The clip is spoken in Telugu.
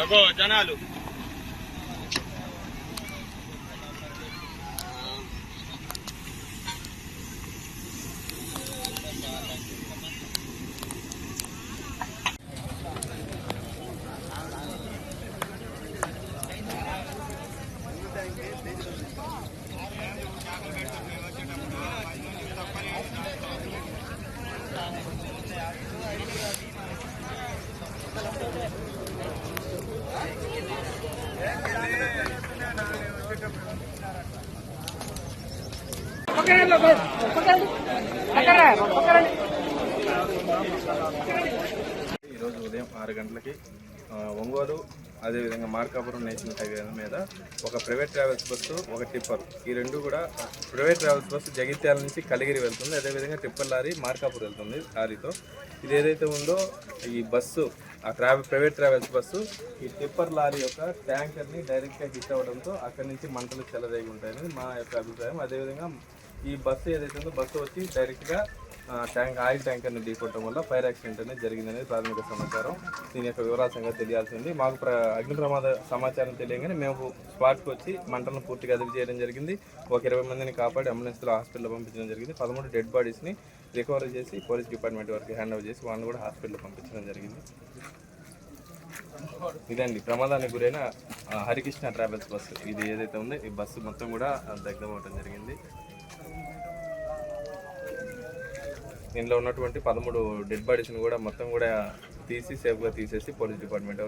అగో జనాలు ఈరోజు ఉదయం 6 గంటలకి ఒంగోలు అదేవిధంగా మార్కాపురం నేషనల్ హైవే మీద ఒక ప్రైవేట్ ట్రావెల్స్ బస్సు ఒక టిప్పర్, ఈ రెండు కూడా ప్రైవేట్ ట్రావెల్స్ బస్సు జగిత్యాల నుంచి కలిగిరి వెళ్తుంది, అదేవిధంగా టిప్పర్ లారీ మార్కాపురం వెళ్తుంది లారీతో. ఇది ఏదైతే ఉందో ఈ బస్సు ఆ ప్రైవేట్ ట్రావెల్స్ బస్సు ఈ టిప్పర్ లారీ యొక్క ట్యాంకర్ని డైరెక్ట్గా హిట్ అవ్వడంతో అక్కడి నుంచి మంటలు చెలరేగి ఉంటాయని మా యొక్క అభిప్రాయం. అదేవిధంగా ఈ బస్సు ఏదైతే ఉందో బస్సు వచ్చి డైరెక్ట్గా ఆయిల్ ట్యాంకర్ని ఢీకొట్టడం వల్ల ఫైర్ యాక్సిడెంట్ అనేది జరిగిందనేది ప్రాథమిక సమాచారం. దీని యొక్క వివరాల సంగతి తెలియాల్సింది. మాకు అగ్ని ప్రమాద సమాచారం తెలియగానే మేము స్పాట్కి వచ్చి మంటలను పూర్తిగా అదుపు చేయడం జరిగింది. ఒక 20 మందిని కాపాడి అంబులెన్స్లో హాస్పిటల్లో పంపించడం జరిగింది. 13 డెడ్ బాడీస్ని రికవరీ చేసి పోలీస్ డిపార్ట్మెంట్ వరకు హ్యాండ్ ఓవర్ చేసి వాళ్ళని కూడా హాస్పిటల్లో పంపించడం జరిగింది. ఇదండి ప్రమాదానికి గురైన హరికృష్ణ ట్రావెల్స్ బస్సు. ఇది ఏదైతే ఉందో ఈ బస్సు మొత్తం కూడా దగ్ధం అవ్వడం జరిగింది. దీనిలో ఉన్నటువంటి 13 డెడ్ బాడీస్ని కూడా మొత్తం కూడా తీసి సేఫ్గా తీసేసి పోలీస్ డిపార్ట్మెంట్